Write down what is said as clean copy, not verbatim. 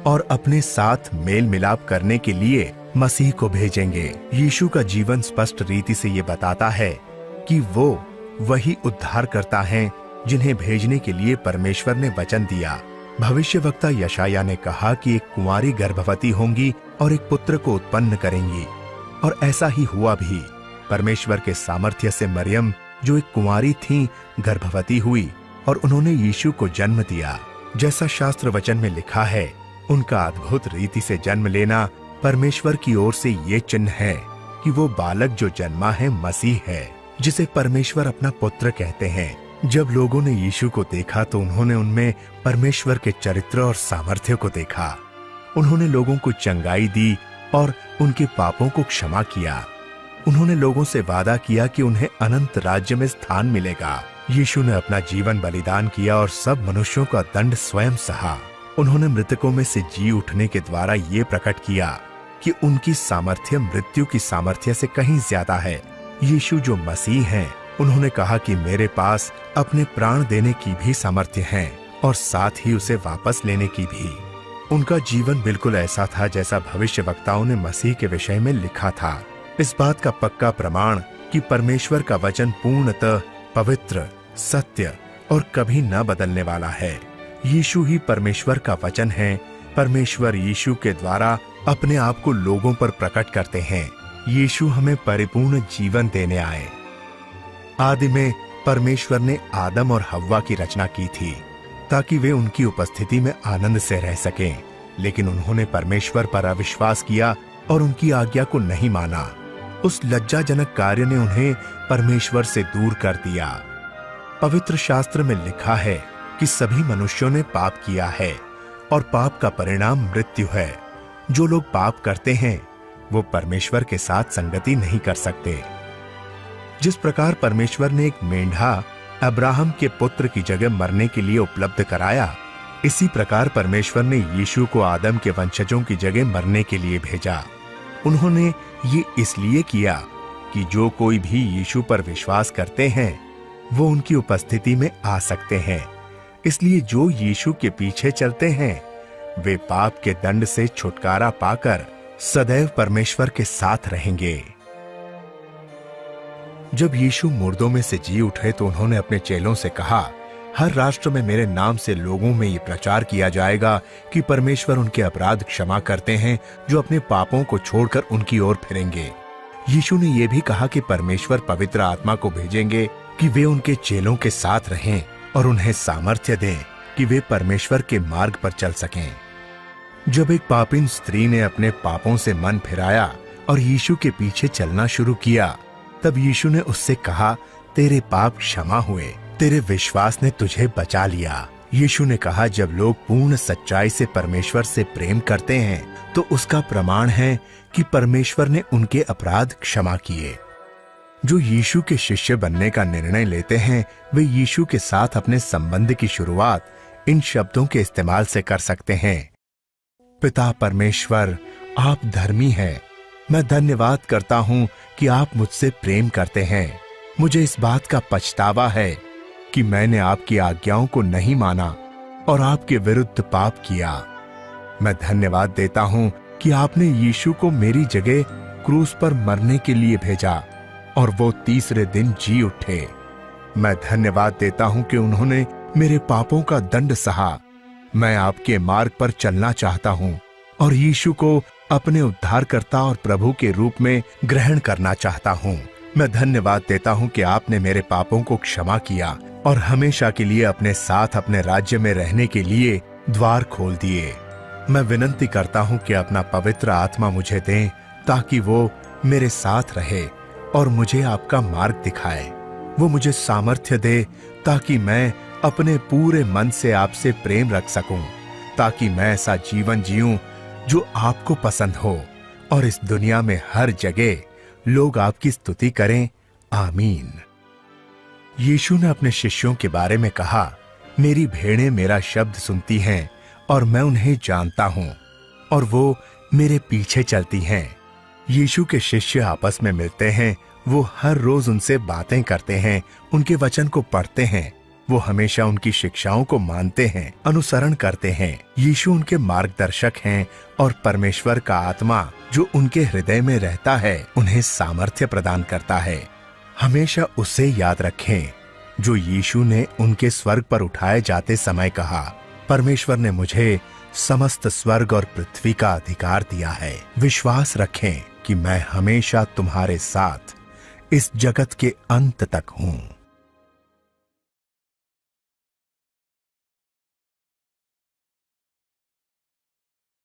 और अपने साथ मेल मिलाप करने के लिए मसीह को भेजेंगे। यीशु का जीवन स्पष्ट रीति से ये बताता है कि वो वही उद्धारकर्ता हैं जिन्हें भेजने के लिए परमेश्वर ने वचन दिया। भविष्यवक्ता यशायाह ने कहा कि एक कुंवारी गर्भवती होंगी और एक पुत्र को उत्पन्न करेंगी, और ऐसा ही हुआ भी। परमेश्वर के सामर्थ्य से मरियम, जो एक कुंवारी थी, गर्भवती हुई और उन्होंने यीशु को जन्म दिया। जैसा शास्त्र वचन में लिखा है, उनका अद्भुत रीति से जन्म लेना परमेश्वर की ओर से ये चिन्ह है कि वो बालक जो जन्मा है मसीह है, जिसे परमेश्वर अपना पुत्र कहते हैं। जब लोगों ने यीशु को देखा तो उन्होंने उनमें परमेश्वर के चरित्र और सामर्थ्य को देखा। उन्होंने लोगों को चंगाई दी और उनके पापों को क्षमा किया। उन्होंने लोगों से वादा किया कि उन्हें अनंत राज्य में स्थान मिलेगा। यीशु ने अपना जीवन बलिदान किया और सब मनुष्यों का दंड स्वयं सहा। उन्होंने मृतकों में से जी उठने के द्वारा ये प्रकट किया कि उनकी सामर्थ्य मृत्यु की सामर्थ्य से कहीं ज्यादा है। यीशु जो मसीह हैं, उन्होंने कहा कि मेरे पास अपने प्राण देने की भी सामर्थ्य है और साथ ही उसे वापस लेने की भी। उनका जीवन बिल्कुल ऐसा था जैसा भविष्यवक्ताओं ने मसीह के विषय में लिखा था। इस बात का पक्का प्रमाण कि परमेश्वर का वचन पूर्णतः पवित्र, सत्य और कभी न बदलने वाला है। यीशु ही परमेश्वर का वचन है। परमेश्वर यीशु के द्वारा अपने आप को लोगों पर प्रकट करते हैं। यीशु हमें परिपूर्ण जीवन देने आए। आदि में परमेश्वर ने आदम और हव्वा की रचना की थी ताकि वे उनकी उपस्थिति में आनंद से रह सकें, लेकिन उन्होंने परमेश्वर पर अविश्वास किया और उनकी आज्ञा को नहीं माना। उस लज्जाजनक कार्य ने उन्हें परमेश्वर से दूर कर दिया। पवित्र शास्त्र में लिखा है कि सभी मनुष्यों ने पाप किया है और पाप का परिणाम मृत्यु है। जो लोग पाप करते हैं वो परमेश्वर के साथ संगति नहीं कर सकते। जिस प्रकार परमेश्वर ने एक मेंढा अब्राहम के पुत्र की जगह मरने के लिए उपलब्ध कराया, इसी प्रकार परमेश्वर ने यीशु को आदम के वंशजों की जगह मरने के लिए भेजा। उन्होंने ये इसलिए किया कि जो कोई भी यीशु पर विश्वास करते हैं वो उनकी उपस्थिति में आ सकते हैं। इसलिए जो यीशु के पीछे चलते हैं वे पाप के दंड से छुटकारा पाकर सदैव परमेश्वर के साथ रहेंगे। जब यीशु मुर्दों में से जी उठे तो उन्होंने अपने चेलों से कहा, हर राष्ट्र में मेरे नाम से लोगों में ये प्रचार किया जाएगा कि परमेश्वर उनके अपराध क्षमा करते हैं जो अपने पापों को छोड़कर उनकी ओर फिरेंगे। यीशु ने यह भी कहा कि परमेश्वर पवित्र आत्मा को भेजेंगे कि वे उनके चेलों के साथ रहें और उन्हें सामर्थ्य दें कि वे परमेश्वर के मार्ग पर चल सकें। जब एक पापिन स्त्री ने अपने पापों से मन फिराया और यीशु के पीछे चलना शुरू किया, तब यीशु ने उससे कहा, तेरे पाप क्षमा हुए, तेरे विश्वास ने तुझे बचा लिया। यीशु ने कहा, जब लोग पूर्ण सच्चाई से परमेश्वर से प्रेम करते हैं तो उसका प्रमाण है कि परमेश्वर ने उनके अपराध क्षमा किए। जो यीशु के शिष्य बनने का निर्णय लेते हैं वे यीशु के साथ अपने संबंध की शुरुआत इन शब्दों के इस्तेमाल से कर सकते हैं। पिता परमेश्वर, आप धर्मी हैं। मैं धन्यवाद करता हूं कि आप मुझसे प्रेम करते हैं। मुझे इस बात का पछतावा है कि मैंने आपकी आज्ञाओं को नहीं माना और आपके विरुद्ध पाप किया। मैं धन्यवाद देता हूं कि आपने यीशु को मेरी जगह क्रूस पर मरने के लिए भेजा और वो तीसरे दिन जी उठे। मैं धन्यवाद देता हूं कि उन्होंने मेरे पापों का दंड सहा। मैं आपके मार्ग पर चलना चाहता हूं और यीशु को अपने उद्धारकर्ता और प्रभु के रूप में ग्रहण करना चाहता हूं। मैं धन्यवाद देता हूं कि आपने मेरे पापों को क्षमा किया और हमेशा के लिए अपने साथ अपने राज्य में रहने के लिए द्वार खोल दिए। मैं विनती करता हूं कि अपना पवित्र आत्मा मुझे दें ताकि वो मेरे साथ रहे और मुझे आपका मार्ग दिखाए। वो मुझे सामर्थ्य दे ताकि मैं अपने पूरे मन से आपसे प्रेम रख सकूं, ताकि मैं ऐसा जीवन जीऊं जो आपको पसंद हो और इस दुनिया में हर जगह लोग आपकी स्तुति करें। आमीन। यीशु ने अपने शिष्यों के बारे में कहा, मेरी भेड़ें मेरा शब्द सुनती हैं और मैं उन्हें जानता हूं और वो मेरे पीछे चलती हैं। यीशु के शिष्य आपस में मिलते हैं, वो हर रोज उनसे बातें करते हैं, उनके वचन को पढ़ते हैं वो हमेशा उनकी शिक्षाओं को मानते हैं, अनुसरण करते हैं। यीशु उनके मार्गदर्शक हैं और परमेश्वर का आत्मा जो उनके हृदय में रहता है उन्हें सामर्थ्य प्रदान करता है। हमेशा उसे याद रखें जो यीशु ने उनके स्वर्ग पर उठाए जाते समय कहा, परमेश्वर ने मुझे समस्त स्वर्ग और पृथ्वी का अधिकार दिया है। विश्वास रखें कि मैं हमेशा तुम्हारे साथ इस जगत के अंत तक हूं।